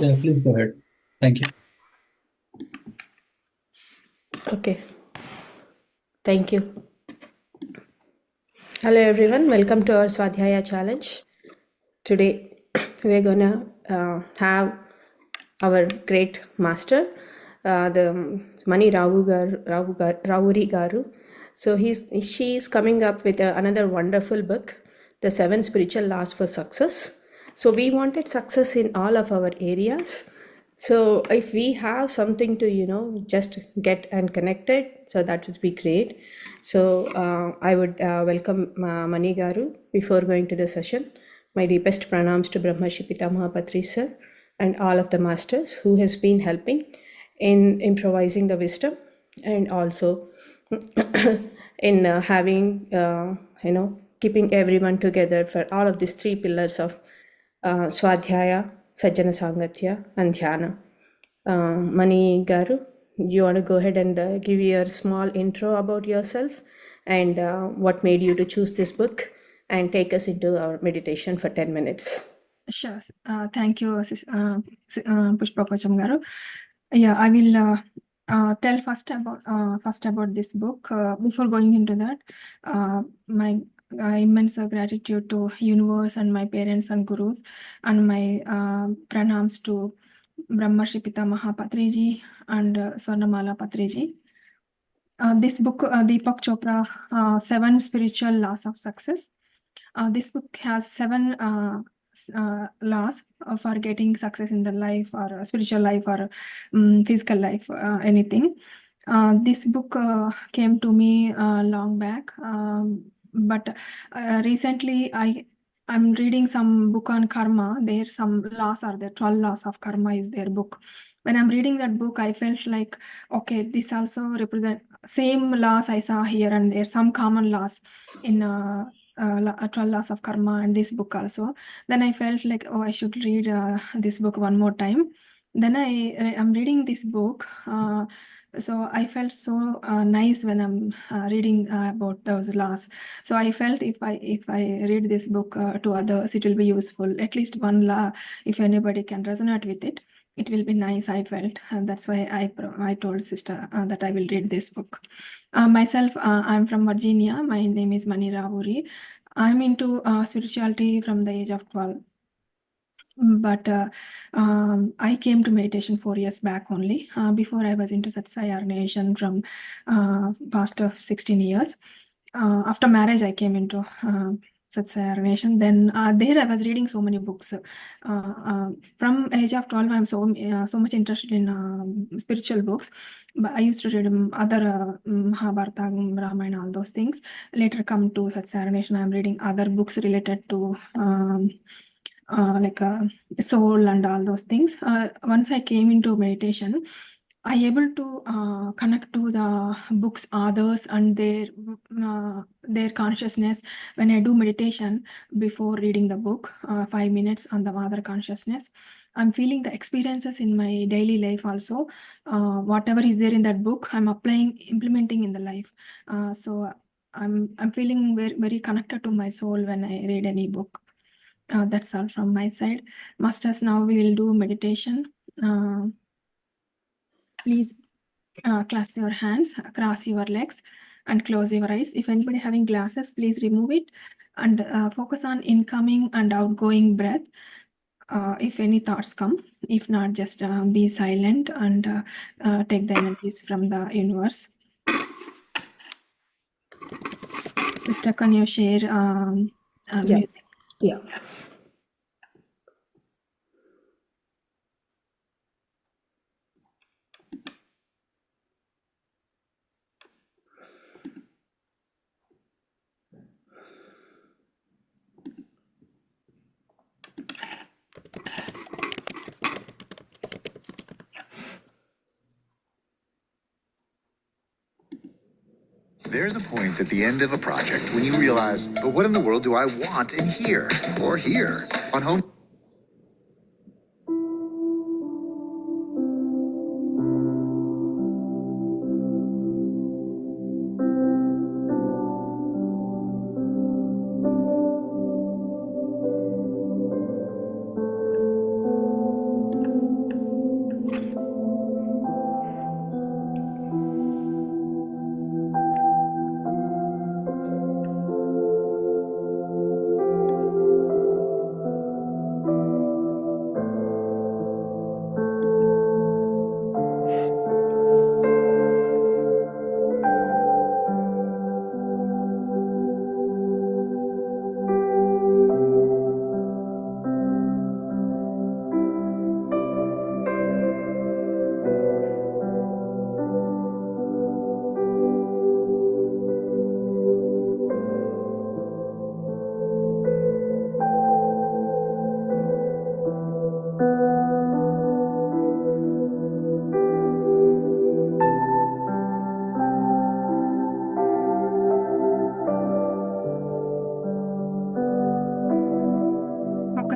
Yeah, please go ahead. Thank you. Okay, thank you. Hello everyone, welcome to our Swadhyaya challenge. Today we're gonna have our great master, the Mani Ravuri Garu. So she's coming up with another wonderful book, The Seven Spiritual Laws for Success. So we wanted success in all of our areas. So if we have something to just get and connected, so that would be great. So I would welcome Mani Garu before going to the session. My deepest pranams to Brahmarshi Pitamaha Patri sir and all of the masters who has been helping in improvising the wisdom and also in having keeping everyone together for all of these three pillars of Swadhyaya, Sajjana Sangatya, and Dhyana. Mani Garu, do you want to go ahead and give your small intro about yourself and what made you to choose this book and take us into our meditation for 10 minutes? Sure. Thank you, Pushpa Pacham garu. Yeah, I will tell first about this book. Before going into that, my immense gratitude to universe and my parents and gurus, and my pranams to Brahmarshi Pitamaha Patriji and Swarnamala Patriji. This book, Deepak Chopra, Seven Spiritual Laws of Success. This book has seven laws for getting success in the life or spiritual life or physical life, anything. This book came to me long back, but recently I'm reading some book on karma. There some laws are there. 12 laws of karma is their book. When I'm reading that book, I felt like, okay, this also represent same laws I saw here and there, some common laws in 12 laws of karma and this book also. Then I felt like, oh, I should read this book one more time. Then I'm reading this book. So I felt so nice when I'm reading about those laws. So I felt if I read this book to others, it will be useful. At least one law, if anybody can resonate with it, it will be nice. I felt, and that's why I told sister that I will read this book. Myself, I'm from Virginia. My name is Mani Ravuri. I'm into spirituality from the age of 12. But I came to meditation 4 years back only. Before I was into Satsaya Nation from past of 16 years. After marriage, I came into Satsaya Nation. Then there I was reading so many books. From age of 12, I'm so much interested in spiritual books. But I used to read other Mahabharata, Ramayana, all those things. Later come to Satsaya Nation, I'm reading other books related to like soul and all those things. Once I came into meditation, I able to connect to the books, others, and their consciousness. When I do meditation before reading the book, 5 minutes on the other consciousness, I'm feeling the experiences in my daily life also. Whatever is there in that book, I'm implementing in the life. So I'm feeling very, very connected to my soul when I read any book. That's all from my side. Masters, now we will do meditation. Please clasp your hands, cross your legs, and close your eyes. If anybody having glasses, please remove it and focus on incoming and outgoing breath. If any thoughts come, if not, just be silent and take the energies from the universe. Sister, can you share music? Yeah. There's a point at the end of a project when you realize, but what in the world do I want in here or here on home?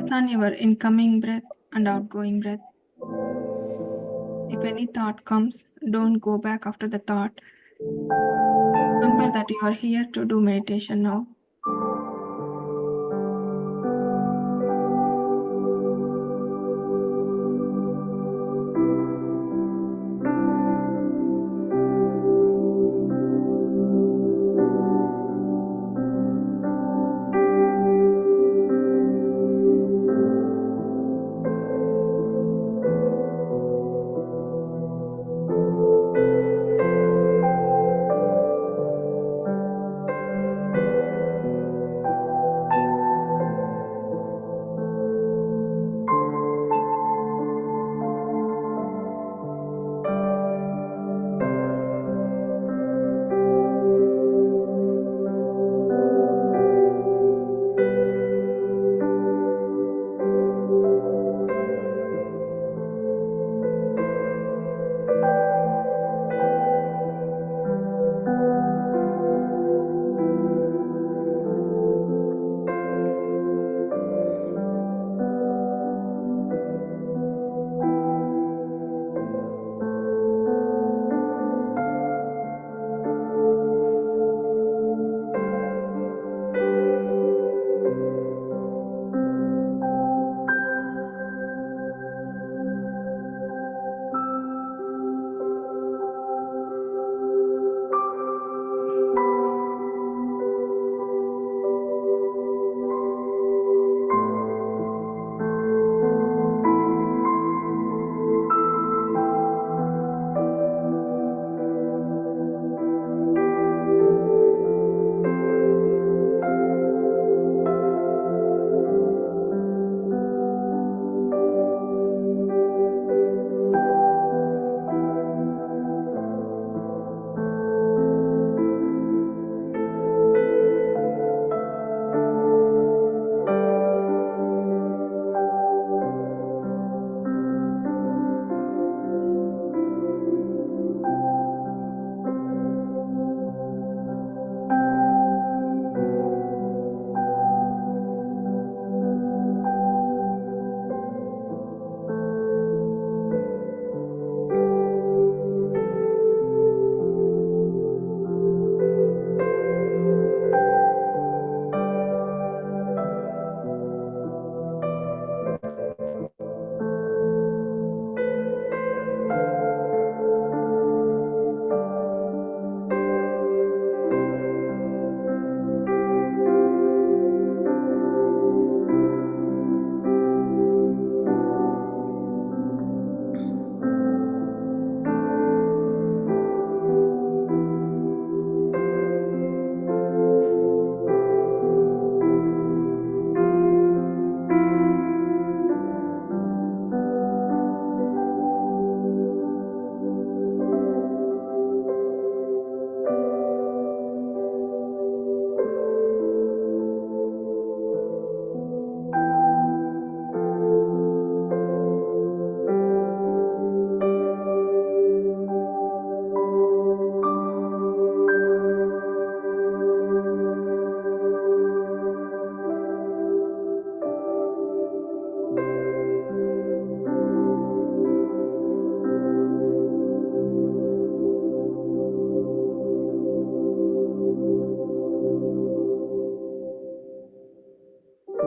Focus on your incoming breath and outgoing breath. If any thought comes, don't go back after the thought. Remember that you are here to do meditation now.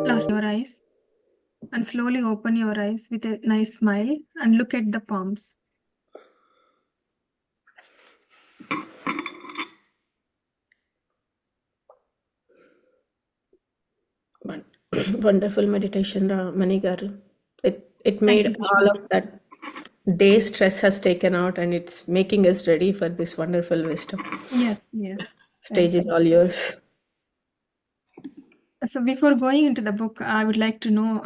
Close your eyes and slowly open your eyes with a nice smile and look at the palms. Wonderful meditation, Mani garu. It made you, Pushpa. all of that day stress has taken out, and it's making us ready for this wonderful wisdom. Yes, yes. Stage is all yours. So before going into the book, I would like to know,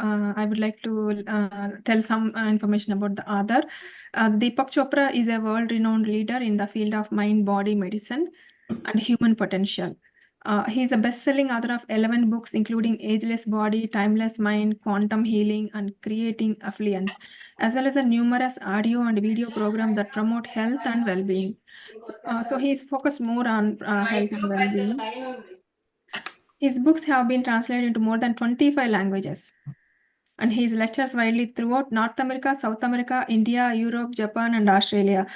tell some information about the author. Deepak Chopra is a world-renowned leader in the field of mind-body medicine and human potential. He is a best-selling author of 11 books, including Ageless Body, Timeless Mind, Quantum Healing, and Creating Affluence, as well as a numerous audio and video programs that promote health and well-being. So he is focused more on health and well-being. His books have been translated into more than 25 languages. and he lectures widely throughout North America, South America, India, Europe, Japan, and Australia.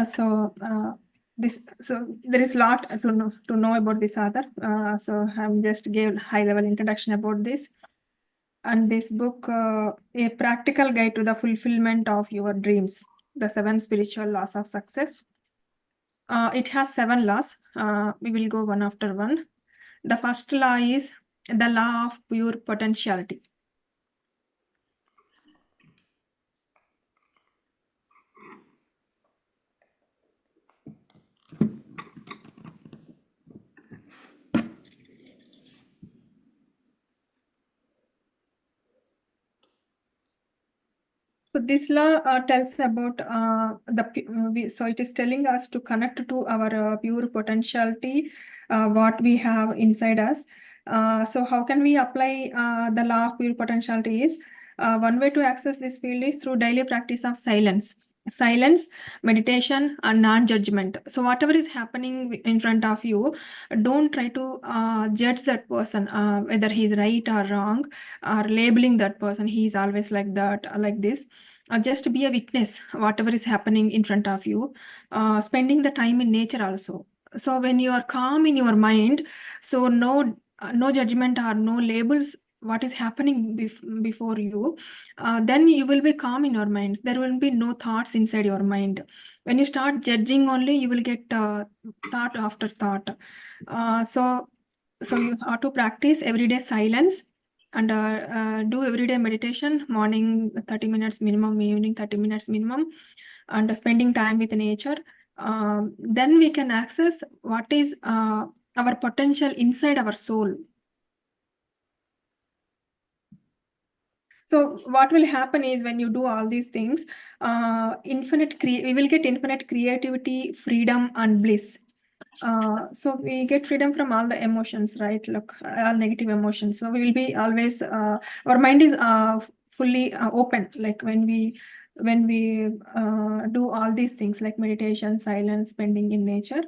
So there is a lot to know about this author. So I'm just gave high level introduction about this. And this book, A Practical Guide to the Fulfillment of Your Dreams, the 7 Spiritual Laws of Success. It has 7 laws. We will go one after one. The first law is the law of pure potentiality. So this law tells about so it is telling us to connect to our pure potentiality, what we have inside us. So how can we apply the law of pure potentiality is, one way to access this field is through daily practice of silence, meditation, and non-judgment. So whatever is happening in front of you, don't try to judge that person, whether he's right or wrong, or labeling that person, he's always like that or like this. Just be a witness whatever is happening in front of you. Spending the time in nature also. So when you are calm in your mind, so no judgment or no labels what is happening before you, then you will be calm in your mind. There will be no thoughts inside your mind. When you start judging only, you will get thought after thought. So you have to practice everyday silence, and do everyday meditation, morning 30 minutes minimum, evening 30 minutes minimum, and spending time with nature. Then we can access what is our potential inside our soul. So what will happen is, when you do all these things, we will get infinite creativity, freedom, and bliss. So we get freedom from all the emotions, right? Look, all negative emotions. So we will be always, our mind is fully open. Like when we do all these things like meditation, silence, spending in nature.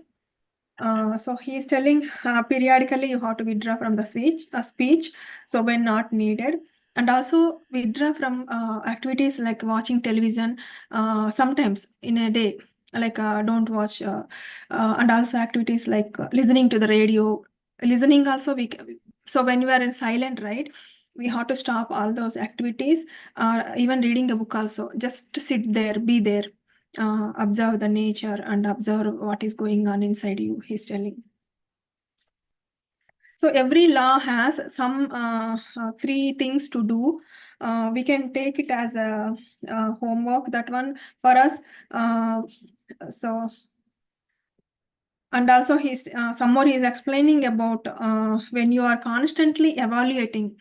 So he is telling periodically you have to withdraw from the speech. So when not needed. And also withdraw from activities like watching television sometimes in a day, like don't watch, and also activities like listening to the radio. Listening also so when you are in silent, right, we have to stop all those activities, even reading a book also. Just sit there, be there, observe the nature and observe what is going on inside you, he's telling. So every law has some 3 things to do. We can take it as a homework, that one for us. And also some more is explaining about when you are constantly evaluating.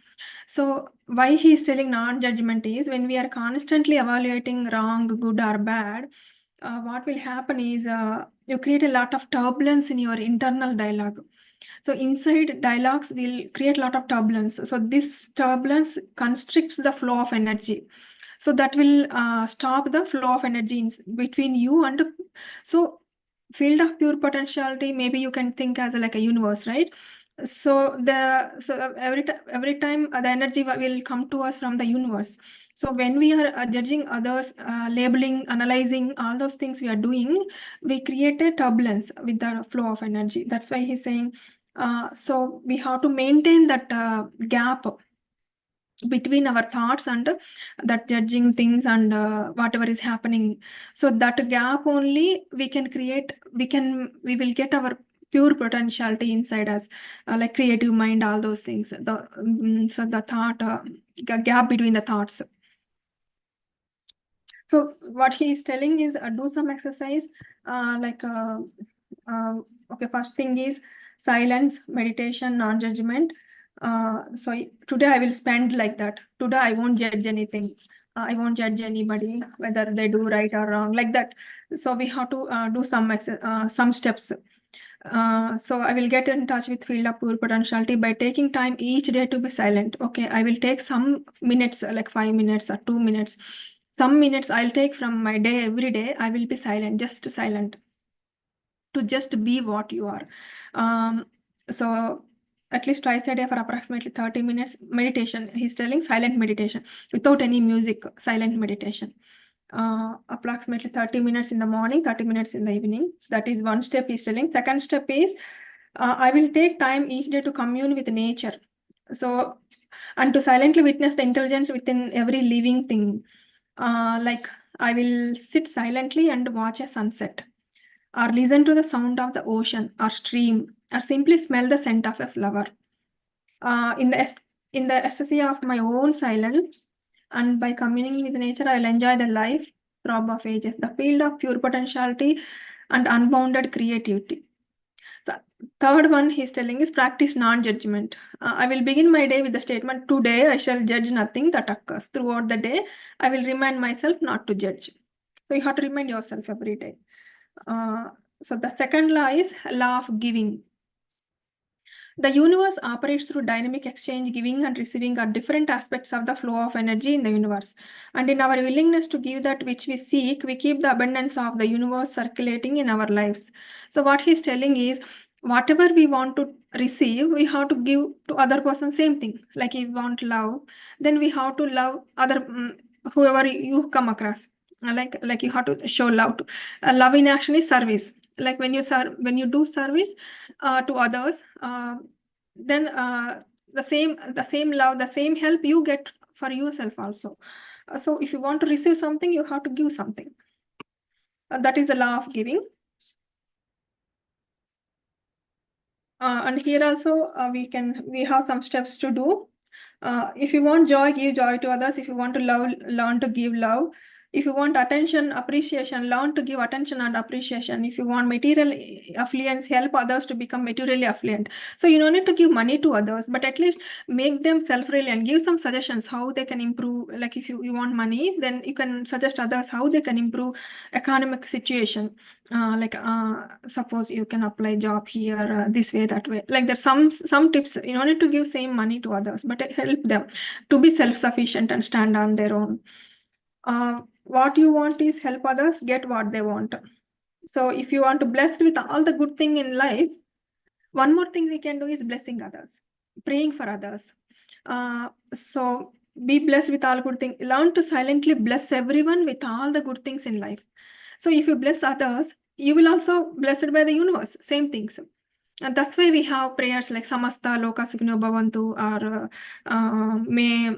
So why he's telling non-judgment is, when we are constantly evaluating wrong, good or bad, what will happen is you create a lot of turbulence in your internal dialogue. So inside dialogues will create a lot of turbulence. So this turbulence constricts the flow of energy. So that will stop the flow of energy between you and, so field of pure potentiality, maybe you can think as like a universe, right? So every time the energy will come to us from the universe. So when we are judging others, labeling, analyzing, all those things we are doing, we create a turbulence with the flow of energy. That's why he's saying, so we have to maintain that gap between our thoughts and that judging things and whatever is happening. So that gap only we can create, we will get our pure potentiality inside us, like creative mind, all those things. So the thought, gap between the thoughts. So what he is telling is do some exercise, okay, first thing is silence, meditation, non-judgment. So today I will spend like that. Today I won't judge anything. I won't judge anybody, whether they do right or wrong, like that. So we have to do some steps. So I will get in touch with field of pure potentiality by taking time each day to be silent. Okay, I will take some minutes, like 5 minutes or 2 minutes. Some minutes I'll take from my day. Every day I will be silent, just silent, to just be what you are. So at least twice a day for approximately 30 minutes meditation. He's telling silent meditation without any music, silent meditation. Approximately 30 minutes in the morning, 30 minutes in the evening. That is one step he's telling. Second step is I will take time each day to commune with nature. So, and to silently witness the intelligence within every living thing. Like I will sit silently and watch a sunset, or listen to the sound of the ocean or stream, or simply smell the scent of a flower. In the ecstasy of my own silence, and by communing with nature, I will enjoy the life throb of ages, the field of pure potentiality and unbounded creativity. The third one he's telling is practice non-judgment. I will begin my day with the statement, today I shall judge nothing that occurs. Throughout the day, I will remind myself not to judge. So you have to remind yourself every day. So the second law is law of giving. The universe operates through dynamic exchange. Giving and receiving are different aspects of the flow of energy in the universe. And in our willingness to give that which we seek, we keep the abundance of the universe circulating in our lives. So what he's telling is, whatever we want to receive, we have to give to other person same thing. Like if we want love, then we have to love other whoever you come across. Like you have to show love to. Love in action is service. Like when you do service to others, then the same love, the same help you get for yourself also. So if you want to receive something, you have to give something. That is the law of giving. And here also we have some steps to do. If you want joy, give joy to others. If you want to love, learn to give love. If you want attention, appreciation, learn to give attention and appreciation. If you want material affluence, help others to become materially affluent. So you don't need to give money to others, but at least make them self-reliant. Give some suggestions how they can improve. Like if you want money, then you can suggest others how they can improve economic situation. Suppose you can apply job here this way, that way. Like there's some tips. You don't need to give same money to others, but help them to be self-sufficient and stand on their own. What you want is help others get what they want. So if you want to blessed with all the good thing in life, one more thing we can do is blessing others, praying for others. So be blessed with all good things. Learn to silently bless everyone with all the good things in life. So if you bless others, you will also blessed by the universe, same things. And that's why we have prayers like Samasta Loka Sukhino Bhavantu, or may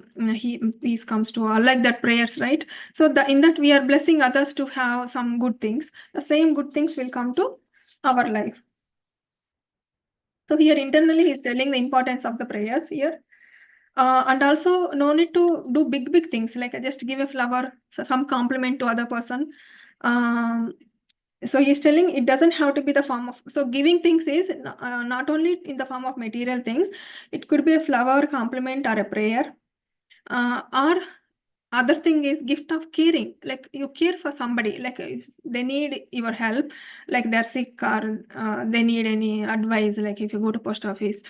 peace comes to all, like that prayers, right? So in that we are blessing others to have some good things. The same good things will come to our life. So here internally he's telling the importance of the prayers here. And also no need to do big things, like just give a flower, some compliment to other person. So he's telling it doesn't have to be the form of, so giving things is not only in the form of material things. It could be a flower, compliment, or a prayer. Or other thing is gift of caring, like you care for somebody, like if they need your help, like they're sick, or they need any advice. Like if you go to post office,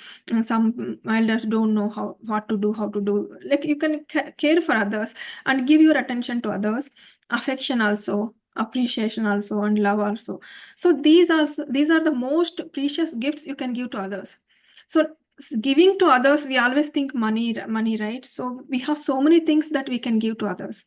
some elders don't know what to do, like you can care for others and give your attention to others, affection also, appreciation also, and love also. So these are the most precious gifts you can give to others. So giving to others, we always think money, right? So we have so many things that we can give to others.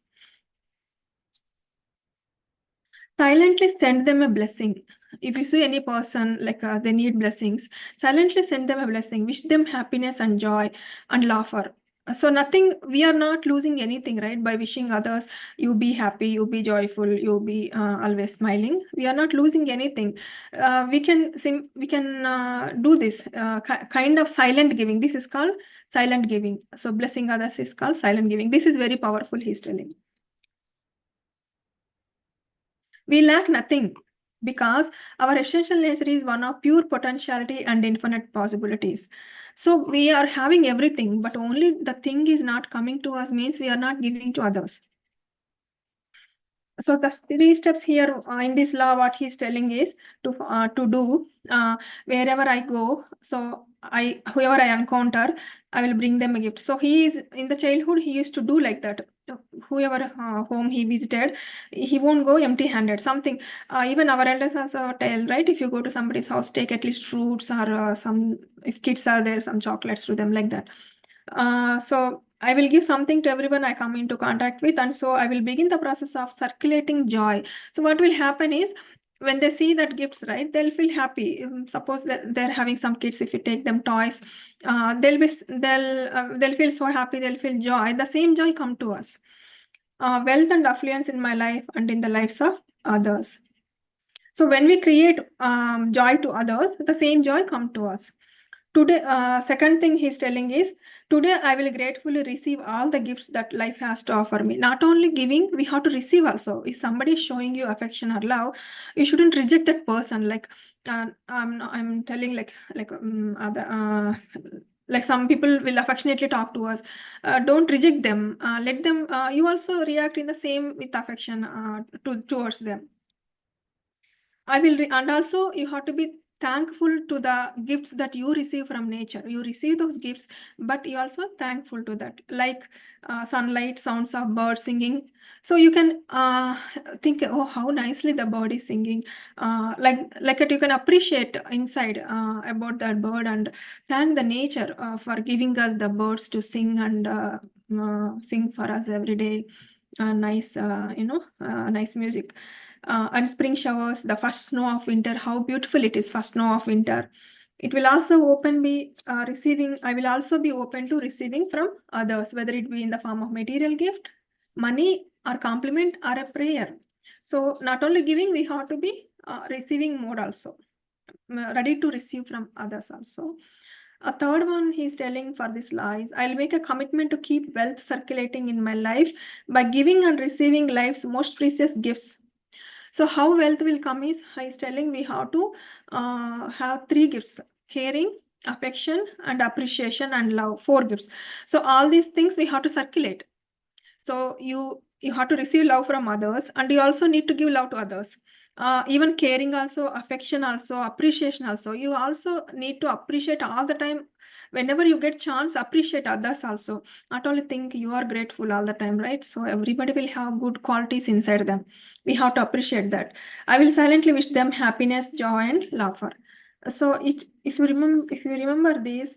Silently send them a blessing. If you see any person like they need blessings, silently send them a blessing. Wish them happiness and joy and laughter. So nothing, we are not losing anything, right? By wishing others, you be happy, you be joyful, you be always smiling. We are not losing anything. We can do this kind of silent giving. This is called silent giving. So blessing others is called silent giving. This is very powerful, he's telling. We lack nothing because our essential nature is one of pure potentiality and infinite possibilities. So we are having everything, but only the thing is not coming to us, means we are not giving to others. So the 3 steps here in this law, what he's telling is to do wherever I go. So whoever I encounter, I will bring them a gift. So he is in the childhood, he used to do like that. whoever home he visited, he won't go empty-handed. Something, even our elders also tell, right? If you go to somebody's house, take at least fruits or some, if kids are there, some chocolates to them, like that. So I will give something to everyone I come into contact with, and so I will begin the process of circulating joy. So what will happen is, when they see that gifts, right, they'll feel happy. Suppose that they're having some kids, if you take them toys, they'll feel so happy, they'll feel joy. The same joy come to us. Wealth and affluence in my life and in the lives of others. So when we create joy to others, the same joy come to us. Today, second thing he's telling is, today I will gratefully receive all the gifts that life has to offer me. Not only giving, we have to receive also. If somebody is showing you affection or love, you shouldn't reject that person. Like I'm telling, like some people will affectionately talk to us. Don't reject them. Let them. You also react in the same with affection towards them. And also you have to be thankful to the gifts that you receive from nature. You receive those gifts, but you also thankful to that, like sunlight, sounds of birds singing. So you can think, oh, how nicely the bird is singing. Like it, you can appreciate inside about that bird and thank the nature for giving us the birds to sing and sing for us every day. Nice, nice music. And spring showers, the first snow of winter, how beautiful it is, first snow of winter. It will also open me receiving, I will also be open to receiving from others, whether it be in the form of material gift, money, or compliment, or a prayer. So not only giving, we have to be receiving more also, ready to receive from others also. A third one he's telling for this law is, I'll make a commitment to keep wealth circulating in my life by giving and receiving life's most precious gifts. So how wealth will come is, he's telling we have to have 3 gifts: caring, affection, and appreciation, and love. 4 gifts. So all these things we have to circulate. So you have to receive love from others, and you also need to give love to others. Even caring also, affection also, appreciation also. You also need to appreciate all the time. Whenever you get chance, appreciate others also. Not only think you are grateful all the time, right? So everybody will have good qualities inside them. We have to appreciate that. I will silently wish them happiness, joy, and laughter. So if you remember these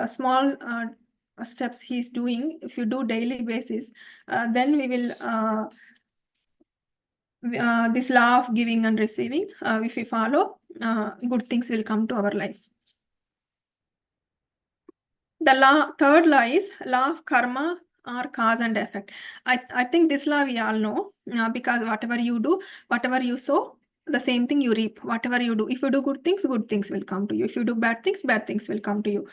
small steps he's doing, if you do daily basis, then we will this law of giving and receiving, if we follow, good things will come to our life. The third law is law of karma, or cause and effect. I think this law we all know, because whatever you do, whatever you sow, the same thing you reap. Whatever you do, if you do good things will come to you. If you do bad things will come to you.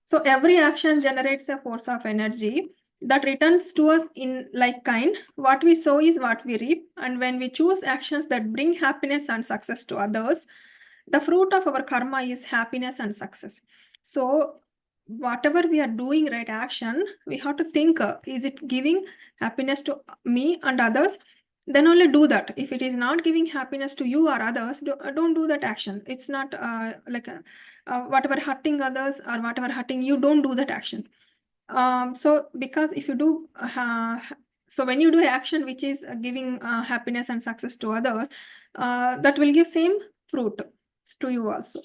So every action generates a force of energy that returns to us in like kind. What we sow is what we reap. And when we choose actions that bring happiness and success to others, the fruit of our karma is happiness and success. So whatever we are doing, right action, we have to think, is it giving happiness to me and others? Then only do that. If it is not giving happiness to you or others, don't do that action. It's not whatever hurting others or whatever hurting you, don't do that action. So because if you do, so when you do action which is giving happiness and success to others, that will give same fruit to you also.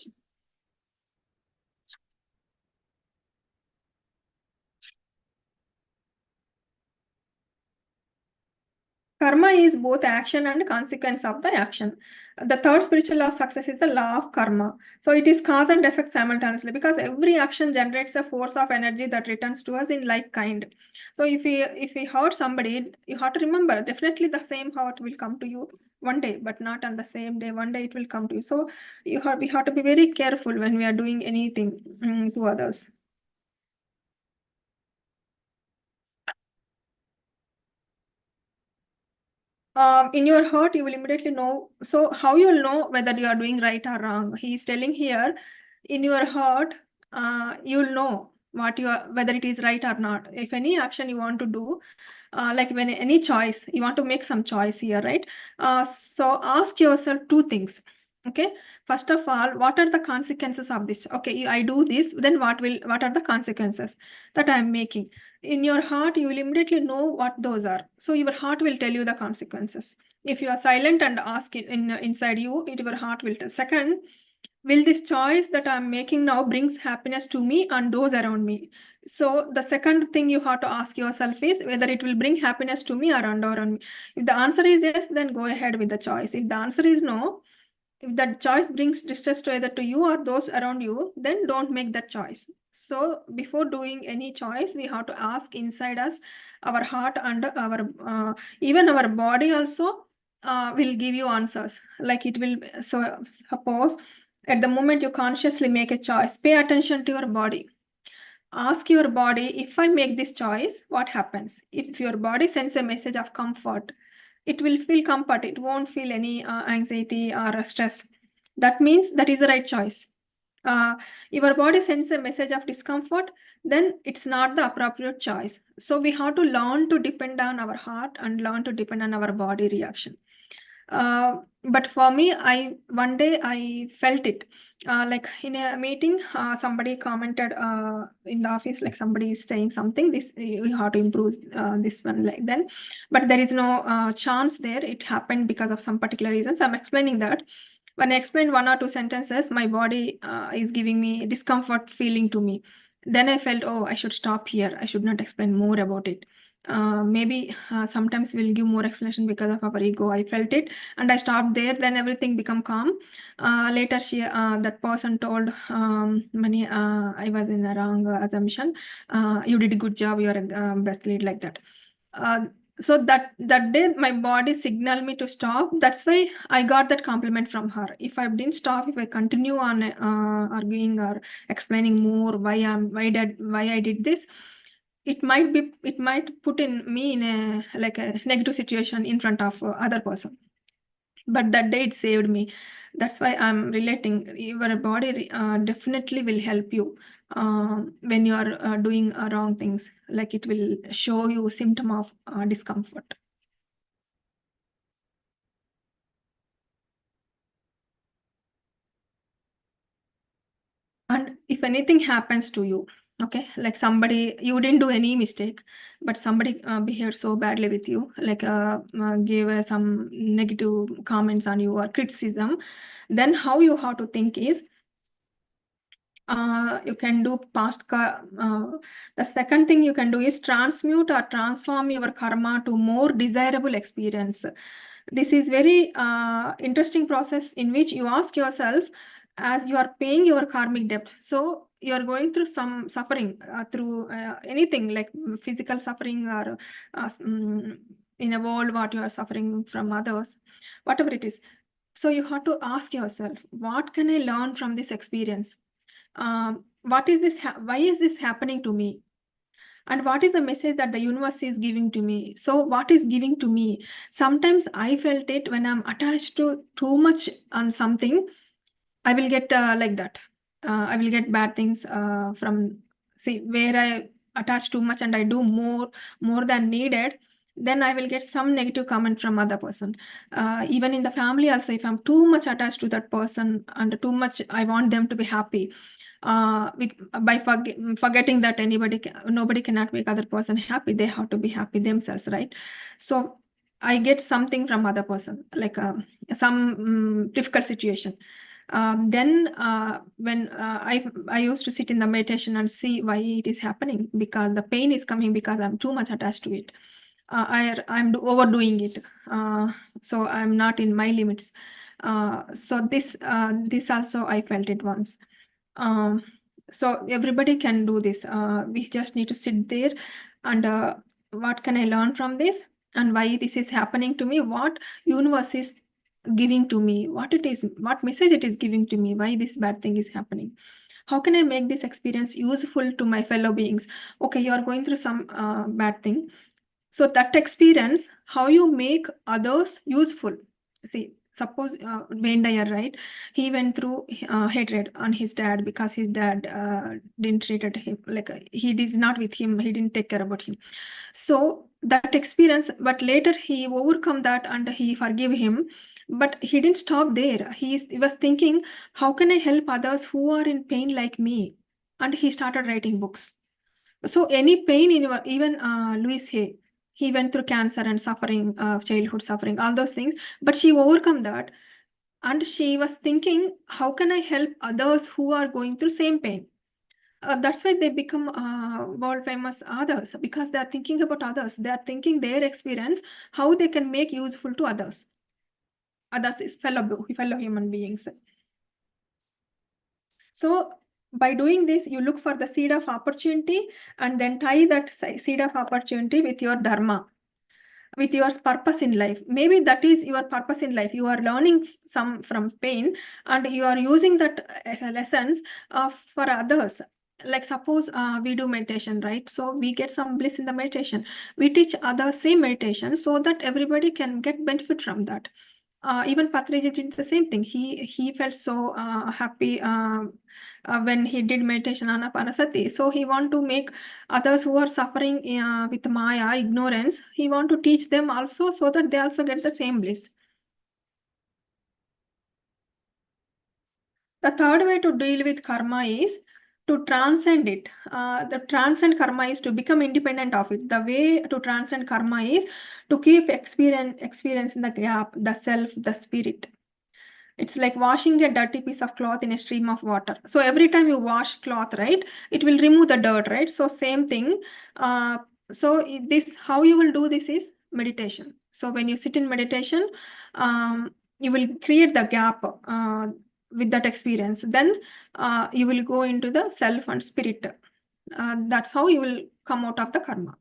Karma is both action and consequence of the action. The third spiritual law of success is the law of karma. So it is cause and effect simultaneously, because every action generates a force of energy that returns to us in like kind. So if we hurt somebody, you have to remember, definitely the same hurt will come to you one day, but not on the same day. One day it will come to you. So we have to be very careful when we are doing anything to others. In your heart, you will immediately know. So how you will know whether you are doing right or wrong? He is telling here, in your heart, you will know whether it is right or not. If any action you want to do, like when any choice, you want to make some choice here, right? So ask yourself 2 things. Okay, first of all, what are the consequences of this? Okay, I do this, then what are the consequences that I am making? In your heart, you will immediately know what those are. So your heart will tell you the consequences. If you are silent and ask it inside you, your heart will tell. Second, will this choice that I'm making now brings happiness to me and those around me? So the second thing you have to ask yourself is whether it will bring happiness to me or around me. If the answer is yes, then go ahead with the choice. If the answer is no, if that choice brings distress to either to you or those around you, then don't make that choice. So before doing any choice, we have to ask inside us, our heart and our even our body also will give you answers. Like it will. So suppose at the moment you consciously make a choice, pay attention to your body. Ask your body, if I make this choice, what happens? If your body sends a message of comfort, it will feel comfort. It won't feel any anxiety or stress. That means that is the right choice. Your body sends a message of discomfort, then it's not the appropriate choice. So we have to learn to depend on our heart and learn to depend on our body reaction. But for me, one day I felt it. Like in a meeting, somebody commented in the office, like somebody is saying something. This we have to improve this one like then, but there is no chance there. It happened because of some particular reasons. I'm explaining that. When I explained one or two sentences, my body is giving me discomfort feeling to me. Then I felt, oh, I should stop here. I should not explain more about it. Maybe sometimes we'll give more explanation because of our ego. I felt it and I stopped there. Then everything become calm. Later that person told Mani, I was in the wrong assumption. You did a good job. You're a best lead, like that. So that day my body signaled me to stop. That's why I got that compliment from her. If I didn't stop, if I continue on arguing or explaining more why I did this, it might put in me in a like a negative situation in front of other person. But that day it saved me. That's why I'm relating. Your body definitely will help you when you are doing wrong things. Like it will show you symptom of discomfort. And if anything happens to you, okay, like somebody, you didn't do any mistake, but somebody behaved so badly with you, like gave some negative comments on you or criticism, then how you have to think is, you can do the second thing you can do is transmute or transform your karma to more desirable experience. This is very interesting process in which you ask yourself, as you are paying your karmic debt, so you are going through some suffering through anything like physical suffering or in a world what you are suffering from others, whatever it is. So you have to ask yourself, what can I learn from this experience? What is this? Why is this happening to me? And what is the message that the universe is giving to me? So what is giving to me? Sometimes I felt it when I'm attached to too much on something, I will get like that. I will get bad things from, see, where I attach too much and I do more than needed, then I will get some negative comment from other person. Even in the family also, if I'm too much attached to that person and too much I want them to be happy, by forgetting that nobody cannot make other person happy, they have to be happy themselves, right? So I get something from other person, like some difficult situation. Then when I used to sit in the meditation and see why it is happening, because the pain is coming because I'm too much attached to it. I'm overdoing it, so I'm not in my limits. So this also I felt it once. So everybody can do this. We just need to sit there and what can I learn from this, and why this is happening to me, what universe is giving to me, what message it is giving to me, why this bad thing is happening, how can I make this experience useful to my fellow beings. Okay, you are going through some bad thing, so that experience, how you make others useful. See, suppose Wayne Dyer, right? He went through hatred on his dad because his dad didn't treated him like he is not with him. He didn't take care about him. So that experience, but later he overcome that and he forgive him. But he didn't stop there. He was thinking, how can I help others who are in pain like me? And he started writing books. So any pain in your, even Louise Hay, he went through cancer and suffering, childhood suffering, all those things, but she overcome that. And she was thinking, how can I help others who are going through same pain? That's why they become world famous authors, because they are thinking about others. They are thinking their experience, how they can make useful to others. Others is fellow human beings. So by doing this, you look for the seed of opportunity and then tie that seed of opportunity with your dharma, with your purpose in life. Maybe that is your purpose in life. You are learning some from pain and you are using that lessons for others. Like suppose we do meditation, right? So we get some bliss in the meditation. We teach others same meditation so that everybody can get benefit from that. Even Patriji did the same thing. He felt so happy when he did meditation Anapanasati. So he want to make others who are suffering with Maya, ignorance, he want to teach them also so that they also get the same bliss. The third way to deal with karma is to transcend it. The transcend karma is to become independent of it. The way to transcend karma is to keep experiencing the gap, the self, the spirit. It's like washing a dirty piece of cloth in a stream of water. So every time you wash cloth, right, it will remove the dirt, right? So same thing. So this, how you will do this is meditation. So when you sit in meditation, you will create the gap with that experience. Then you will go into the self and spirit. That's how you will come out of the karma.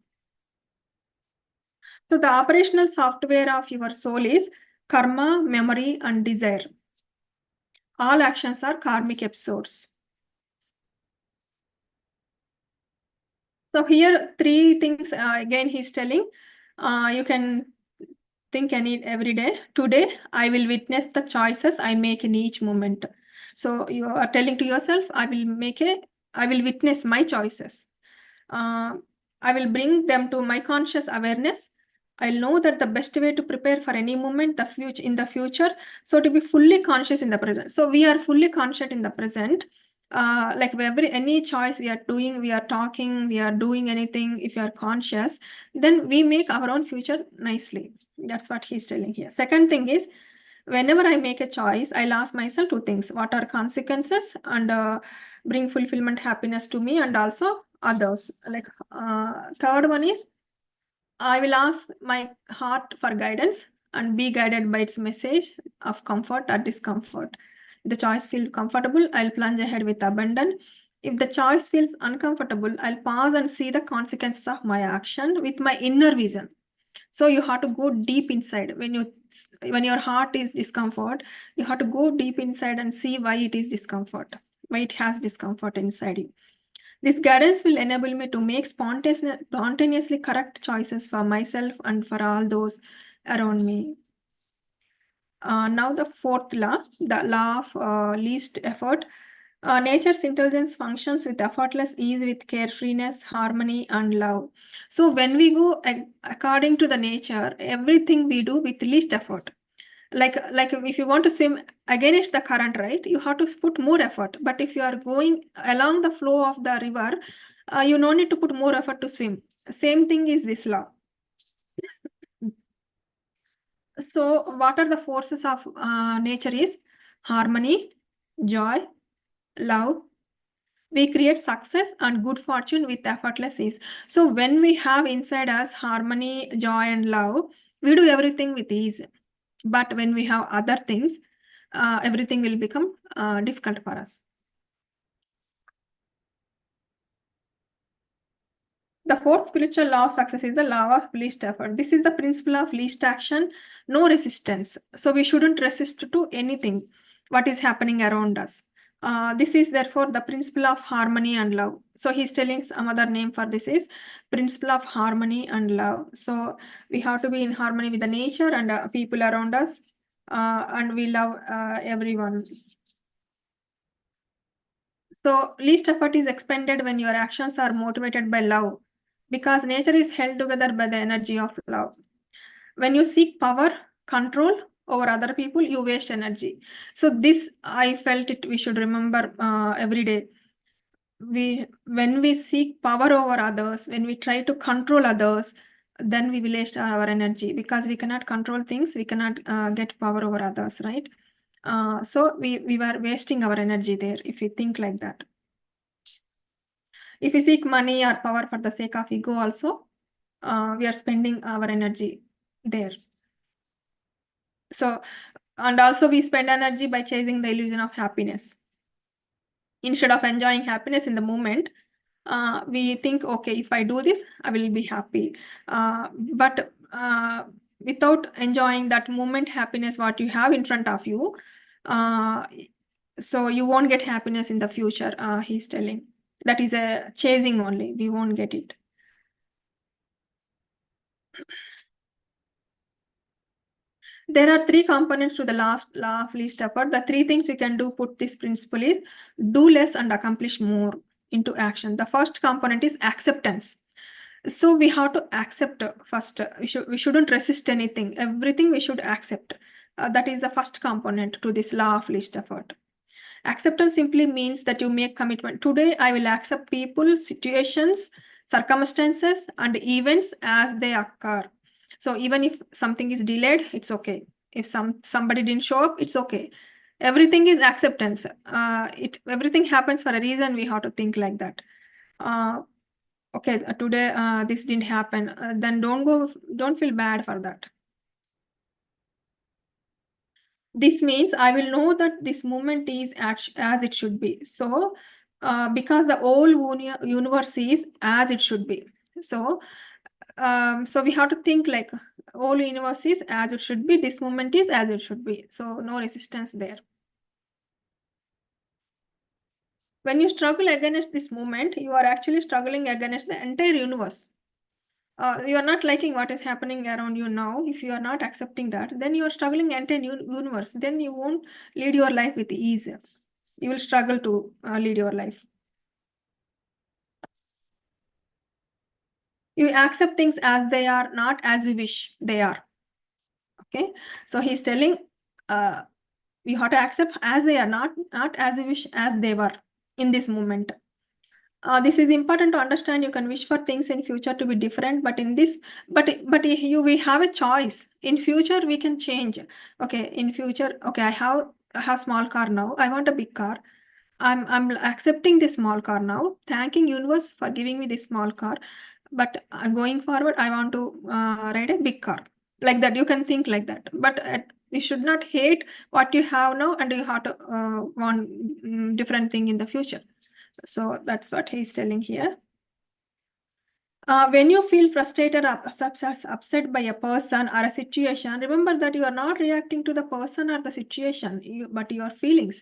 So the operational software of your soul is karma, memory, and desire. All actions are karmic episodes. So here, three things again he's telling. You can think every day. Today, I will witness the choices I make in each moment. So you are telling to yourself, I will witness my choices. I will bring them to my conscious awareness. I'll know that the best way to prepare for any moment, in the future. So to be fully conscious in the present. So we are fully conscious in the present. Like any choice we are doing, we are talking, we are doing anything, if you are conscious, then we make our own future nicely. That's what he's telling here. Second thing is, whenever I make a choice, I'll ask myself two things: what are consequences, and bring fulfillment, happiness to me and also others. Like third one is, I will ask my heart for guidance and be guided by its message of comfort or discomfort. If the choice feels comfortable, I'll plunge ahead with abandon. If the choice feels uncomfortable, I'll pause and see the consequences of my action with my inner vision. So you have to go deep inside. When your heart is discomfort, you have to go deep inside and see why it is discomfort, why it has discomfort inside you. This guidance will enable me to make spontaneously correct choices for myself and for all those around me. Now the fourth law, the law of least effort. Nature's intelligence functions with effortless ease, with carefreeness, harmony, and love. So when we go according to the nature, everything we do with least effort. Like if you want to swim against the current, right, you have to put more effort. But if you are going along the flow of the river, you no need to put more effort to swim. Same thing is this law. So what are the forces of nature is harmony, joy, love. We create success and good fortune with effortless ease. So when we have inside us harmony, joy, and love, we do everything with ease. But when we have other things, everything will become difficult for us. The fourth spiritual law of success is the law of least effort. This is the principle of least action, no resistance. So we shouldn't resist to anything, what is happening around us. This is therefore the principle of harmony and love. So he's telling some other name for this is principle of harmony and love. So we have to be in harmony with the nature and people around us, and we love everyone. So least effort is expended when your actions are motivated by love, because nature is held together by the energy of love. When you seek power, control, over other people, you waste energy. So this, I felt it, we should remember every day. When we seek power over others, when we try to control others, then we waste our energy, because we cannot control things, we cannot get power over others, right? So we were wasting our energy there if we think like that. If we seek money or power for the sake of ego also, we are spending our energy there. So, and also we spend energy by chasing the illusion of happiness. Instead of enjoying happiness in the moment, we think, okay, if I do this, I will be happy. But without enjoying that moment happiness, what you have in front of you, so you won't get happiness in the future, he's telling. That is a chasing only, we won't get it. There are three components to the last law of least effort. The three things you can do, put this principle is do less and accomplish more into action. The first component is acceptance. So we have to accept first. We shouldn't resist anything. Everything we should accept. That is the first component to this law of least effort. Acceptance simply means that you make commitment. Today, I will accept people, situations, circumstances, and events as they occur. So even if something is delayed, it's okay. If somebody didn't show up, it's okay. Everything is acceptance. Everything happens for a reason. We have to think like that. Okay, today this didn't happen. Then don't feel bad for that. This means I will know that this moment is as it should be. So, because the whole universe is as it should be. So, so we have to think like whole universe is as it should be. This moment is as it should be. So no resistance there. When you struggle against this moment, you are actually struggling against the entire universe. You are not liking what is happening around you now. If you are not accepting that, then you are struggling entire universe. Then you won't lead your life with ease. You will struggle to lead your life. You accept things as they are, not as you wish they are. Okay, so he's telling you have to accept as they are, not as you wish as they were in this moment. This is important to understand. You can wish for things in future to be different, but in this, we have a choice. In future, we can change. Okay, in future, okay, I have small car now. I want a big car. I'm accepting this small car now. Thanking universe for giving me this small car. But going forward, I want to ride a big car. Like that, you can think like that. But you should not hate what you have now, and you have to want different thing in the future. So that's what he's telling here. When you feel frustrated or upset by a person or a situation, remember that you are not reacting to the person or the situation, but your feelings.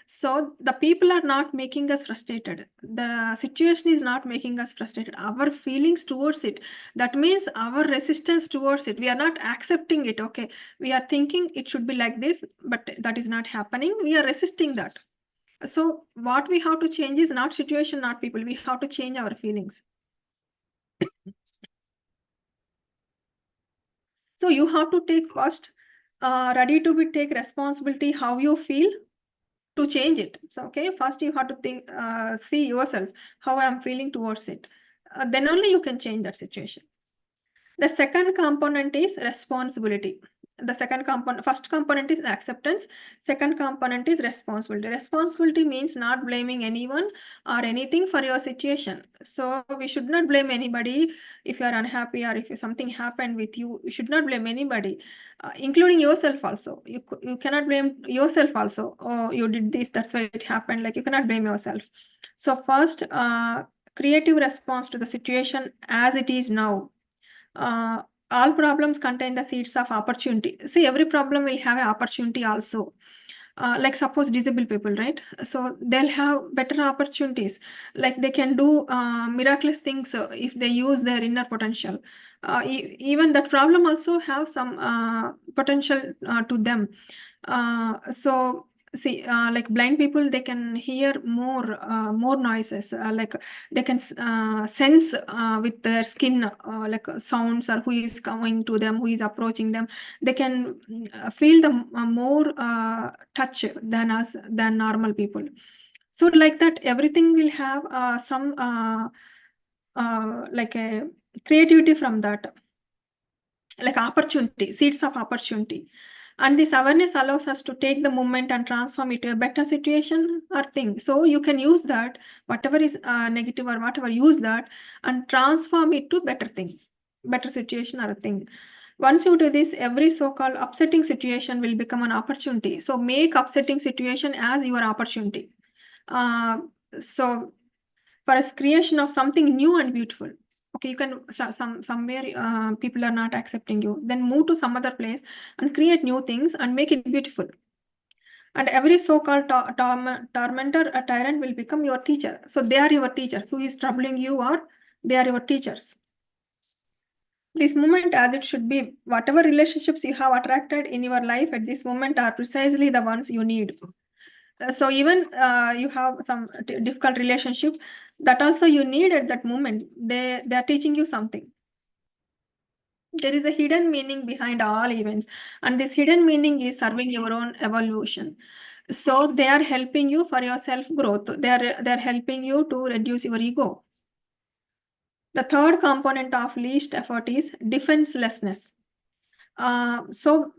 So the people are not making us frustrated. The situation is not making us frustrated. Our feelings towards it. That means our resistance towards it. We are not accepting it. Okay, we are thinking it should be like this, but that is not happening. We are resisting that. So what we have to change is not situation, not people. We have to change our feelings. So you have to take first, ready to be take responsibility how you feel to change it. So, okay, first you have to think, see yourself, how I'm feeling towards it. Then only you can change that situation. The second component is responsibility. The second component, first component is acceptance. Second component is responsibility. Responsibility means not blaming anyone or anything for your situation. So we should not blame anybody if you are unhappy or if something happened with you. You should not blame anybody, including yourself also. You cannot blame yourself also. Oh, you did this, that's why it happened. Like you cannot blame yourself. So first, creative response to the situation as it is now. All problems contain the seeds of opportunity. See, every problem will have an opportunity also. Like suppose disabled people, right? So they'll have better opportunities. Like they can do miraculous things if they use their inner potential. Even that problem also have some potential to them. So see, like blind people, they can hear more noises, like they can sense with their skin, like sounds or who is coming to them, who is approaching them. They can feel the more touch than normal people. So like that, everything will have some like a creativity from that, like opportunity, seeds of opportunity. And this awareness allows us to take the moment and transform it to a better situation or thing. So you can use that, whatever is negative or whatever, use that and transform it to better thing, better situation or a thing. Once you do this, every so-called upsetting situation will become an opportunity. So make upsetting situation as your opportunity. So for a creation of something new and beautiful. Okay, you can somewhere people are not accepting you, then move to some other place and create new things and make it beautiful. And every so-called tormentor, a tyrant, will become your teacher. So they are your teachers. Who is troubling you, or they are your teachers. This moment as it should be. Whatever relationships you have attracted in your life at this moment are precisely the ones you need. So even you have some difficult relationship, that also you need at that moment. They are teaching you something. There is a hidden meaning behind all events, and this hidden meaning is serving your own evolution. So they are helping you for your self growth. They are helping you to reduce your ego. The third component of least effort is defenselessness. So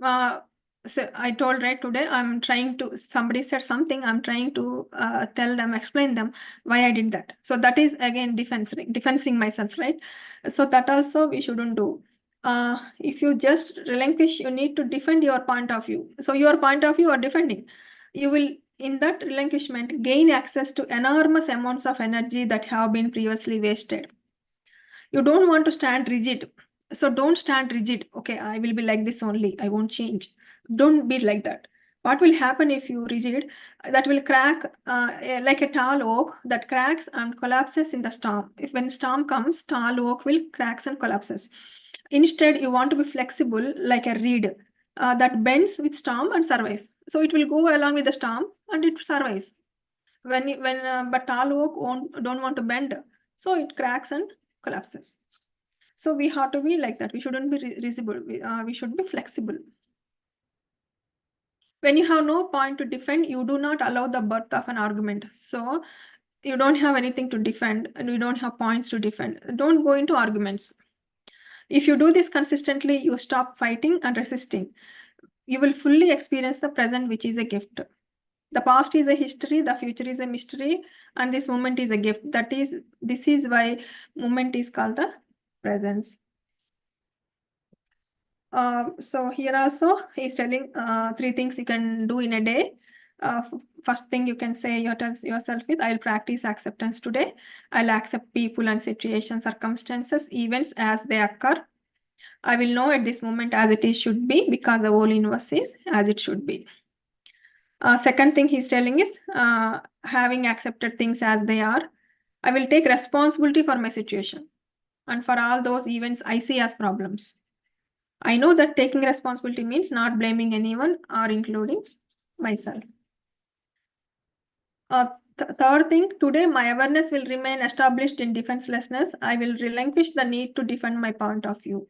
I told right today, I'm trying to, somebody said something, I'm trying to tell them, explain them why I did that. So that is again defensing myself, right? So that also we shouldn't do. If you just relinquish, you need to defend your point of view. So your point of view are defending. You will, in that relinquishment, gain access to enormous amounts of energy that have been previously wasted. You don't want to stand rigid. So don't stand rigid. Okay, I will be like this only. I won't change. Don't be like that. What will happen if you rigid? That will crack like a tall oak that cracks and collapses in the storm. If when storm comes, tall oak will cracks and collapses. Instead, you want to be flexible like a reed that bends with storm and survives. So it will go along with the storm and it survives. But tall oak don't want to bend, so it cracks and collapses. So we have to be like that. We shouldn't be rigid. We should be flexible. When you have no point to defend, you do not allow the birth of an argument. So you don't have anything to defend and you don't have points to defend. Don't go into arguments. If you do this consistently, you stop fighting and resisting. You will fully experience the present, which is a gift. The past is a history, the future is a mystery, and this moment is a gift. This is why moment is called the presence. So here also he's telling 3 things you can do in a day. First thing you can say yourself is, I'll practice acceptance today. I'll accept people and situations, circumstances, events as they occur. I will know at this moment as it is should be, because the whole universe is as it should be. Second thing he's telling is having accepted things as they are, I will take responsibility for my situation and for all those events I see as problems. I know that taking responsibility means not blaming anyone or including myself. Third thing, today my awareness will remain established in defenselessness. I will relinquish the need to defend my point of view.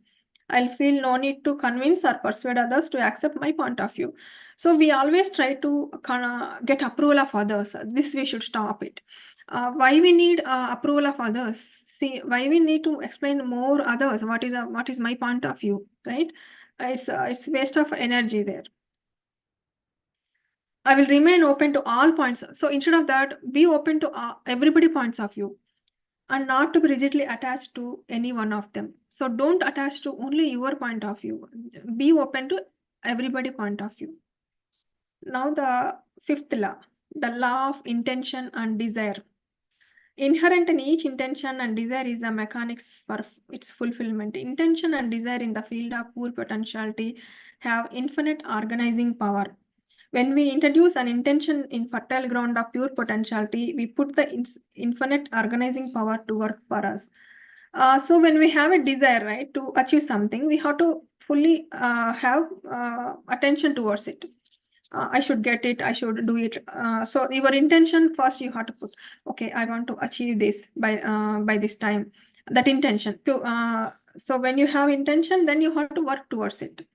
I'll feel no need to convince or persuade others to accept my point of view. So we always try to get approval of others. This we should stop it. Why we need approval of others? See, why we need to explain more others? What is my point of view, right? It's waste of energy there. I will remain open to all points. So instead of that, be open to everybody points of view and not to be rigidly attached to any one of them. So don't attach to only your point of view. Be open to everybody point of view. Now the fifth law, the law of intention and desire. Inherent in each intention and desire is the mechanics for its fulfillment. Intention and desire in the field of pure potentiality have infinite organizing power. When we introduce an intention in fertile ground of pure potentiality, we put the infinite organizing power to work for us. So when we have a desire, right, to achieve something, we have to fully have attention towards it. I should get it, I should do it. So your intention first you have to put, okay, I want to achieve this by this time. That intention to so when you have intention, then you have to work towards it.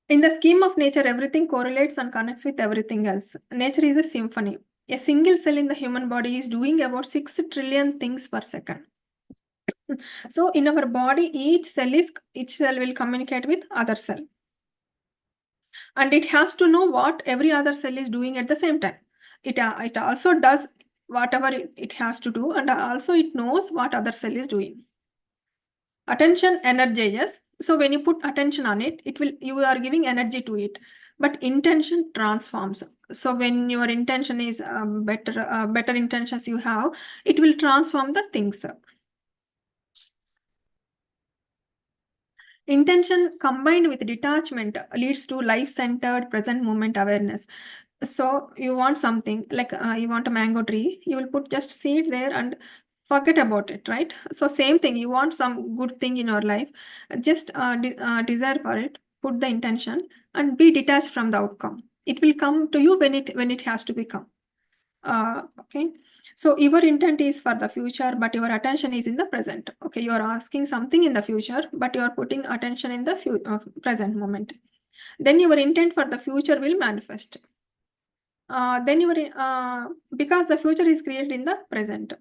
In the scheme of nature, everything correlates and connects with everything else. Nature is a symphony. A single cell in the human body is doing about 6 trillion things per second. So in our body, each cell will communicate with other cell. And it has to know what every other cell is doing at the same time. It also does whatever it has to do, and also it knows what other cell is doing. Attention energizes. So when you put attention on it, you are giving energy to it. But intention transforms. So when your intention is better intentions you have, it will transform the things. Intention combined with detachment leads to life-centered present moment awareness. So you want something like you want a mango tree, you will put just seed there and forget about it, right? So same thing, you want some good thing in your life, just desire for it, put the intention and be detached from the outcome. It will come to you when it has to become. Okay. So your intent is for the future, but your attention is in the present. Okay, you are asking something in the future, but you are putting attention in the present moment. Then your intent for the future will manifest. Because the future is created in the present.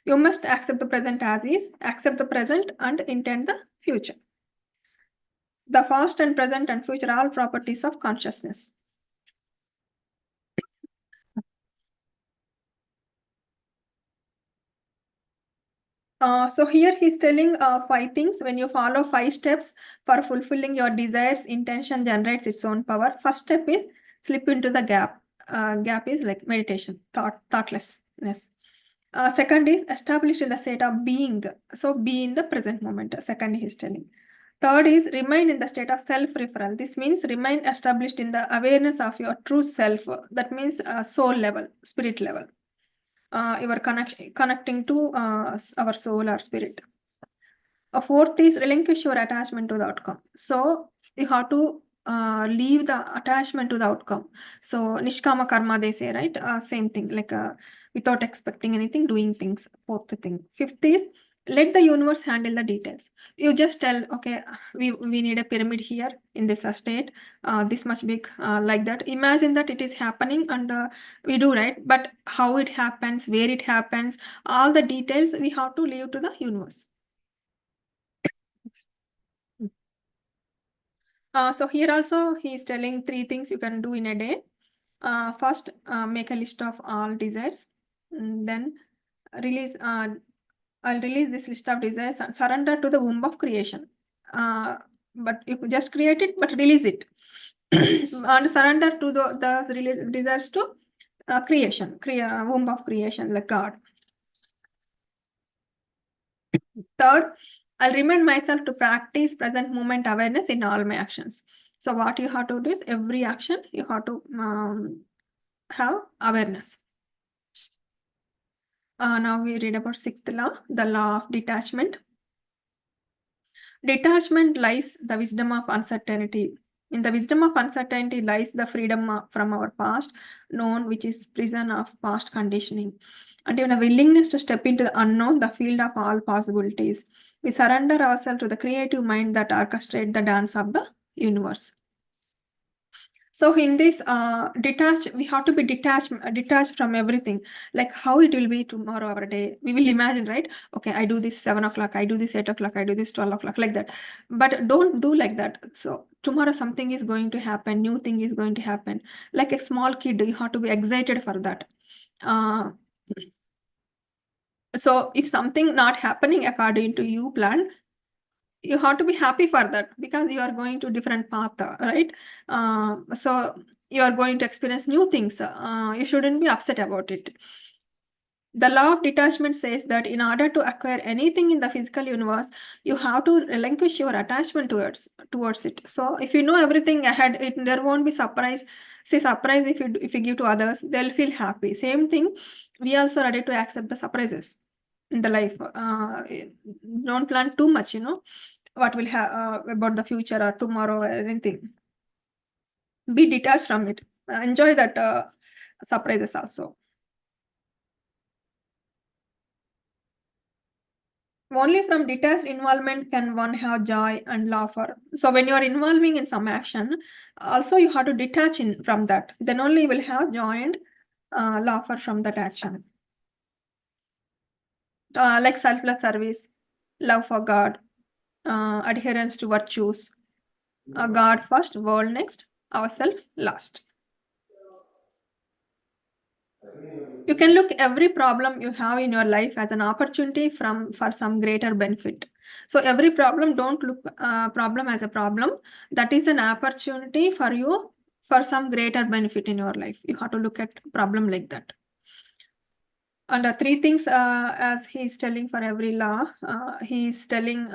You must accept the present as is, accept the present and intend the future. The past and present and future are all properties of consciousness. So here he's telling 5 things. When you follow 5 steps for fulfilling your desires, intention generates its own power. First step is slip into the gap. Gap is like meditation, thoughtlessness. Second is establish in the state of being. So be in the present moment. Second he's telling. Third is remain in the state of self-referral. This means remain established in the awareness of your true self. That means soul level, spirit level. Your connecting to our soul or spirit. A fourth is relinquish your attachment to the outcome. So you have to leave the attachment to the outcome. So nishkama karma they say, right? Same thing, like without expecting anything, doing things. Fourth thing. Fifth is let the universe handle the details. You just tell, okay, we need a pyramid here in this state, this much big, like that. Imagine that it is happening and we do, right? But how it happens, where it happens, all the details we have to leave to the universe. So here also he is telling 3 things you can do in a day. First, make a list of all desires. Then release. I'll release this list of desires and surrender to the womb of creation. But you could just create it, but release it. And surrender to the desires to creation, womb of creation, like God. Third, I'll remind myself to practice present moment awareness in all my actions. So what you have to do is every action you have to have awareness. Now we read about 6th law, the law of detachment. Detachment lies the wisdom of uncertainty. In the wisdom of uncertainty lies the freedom from our past known, which is prison of past conditioning. And even a willingness to step into the unknown, the field of all possibilities. We surrender ourselves to the creative mind that orchestrates the dance of the universe. So in this we have to be detached from everything, like how it will be tomorrow our day. We will imagine, right? Okay, I do this 7 o'clock, I do this 8 o'clock, I do this 12 o'clock, like that. But don't do like that. So tomorrow something is going to happen, new thing is going to happen. Like a small kid, you have to be excited for that. So if something not happening according to you plan, you have to be happy for that because you are going to different path, right? So you are going to experience new things. You shouldn't be upset about it. The law of detachment says that in order to acquire anything in the physical universe, you have to relinquish your attachment towards it. So if you know everything ahead, there won't be surprise. Say surprise if you give to others, they'll feel happy. Same thing, we also ready to accept the surprises in the life. Don't plan too much, what will have about the future or tomorrow or anything. Be detached from it. Enjoy that surprises also. Only from detached involvement can one have joy and laughter. So when you are involving in some action, also you have to detach from that. Then only you will have joy and laughter from that action. Like selfless service, love for God, adherence to virtues, God first, world next, ourselves last. You can look every problem you have in your life as an opportunity for some greater benefit. So every problem, don't look problem as a problem. That is an opportunity for you for some greater benefit in your life. You have to look at problem like that. And three things, as he's telling for every law, he's telling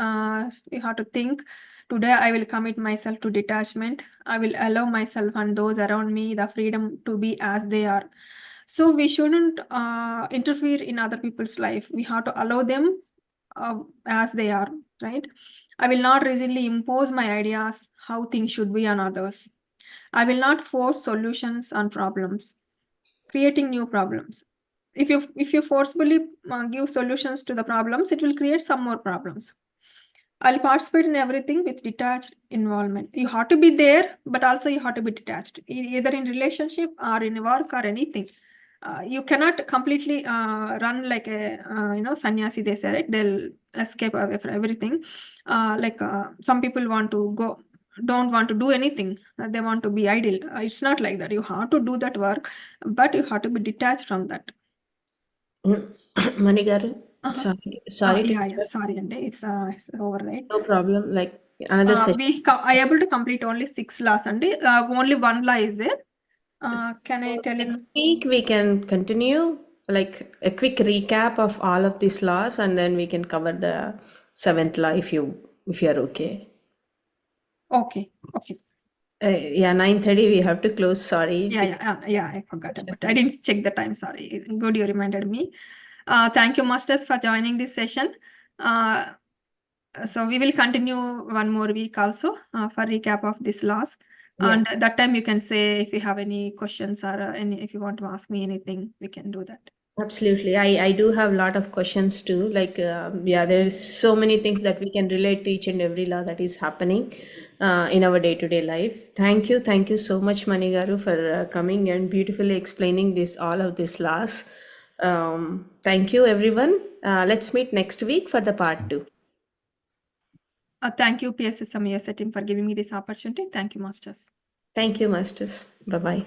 you have to think. Today, I will commit myself to detachment. I will allow myself and those around me the freedom to be as they are. So we shouldn't interfere in other people's life. We have to allow them as they are, right? I will not rigidly impose my ideas, how things should be on others. I will not force solutions on problems, creating new problems. If you forcefully give solutions to the problems, it will create some more problems. I'll participate in everything with detached involvement. You have to be there, but also you have to be detached, either in relationship or in work or anything. You cannot completely run like a sannyasi. They say, right? They'll escape away from everything. Some people don't want to do anything. They want to be idle. It's not like that. You have to do that work, but you have to be detached from that. Mani garu, sorry to Yeah. interrupt. Sorry, and it's over, right? No problem. Like another session. I able to complete only 6 laws, and only 1 law is there. Can I tell Next in? week we can continue like a quick recap of all of these laws, and then we can cover the 7th law if you're okay. Okay. Yeah, 9:30 we have to close. Sorry. Yeah. I forgot about it. I didn't check the time. Sorry. Good, you reminded me. Thank you, masters, for joining this session. So we will continue 1 more week also for recap of this laws. Yeah. And at that time you can say if you have any questions or if you want to ask me anything, we can do that. Absolutely. I do have a lot of questions too. Like, yeah, there is so many things that we can relate to each and every law that is happening in our day-to-day life. Thank you. Thank you so much, Manigaru, for coming and beautifully explaining all of these laws. Thank you, everyone. Let's meet next week for the part 2. Thank you, PSSMUSA team, for giving me this opportunity. Thank you, masters. Thank you, Masters. Bye-bye.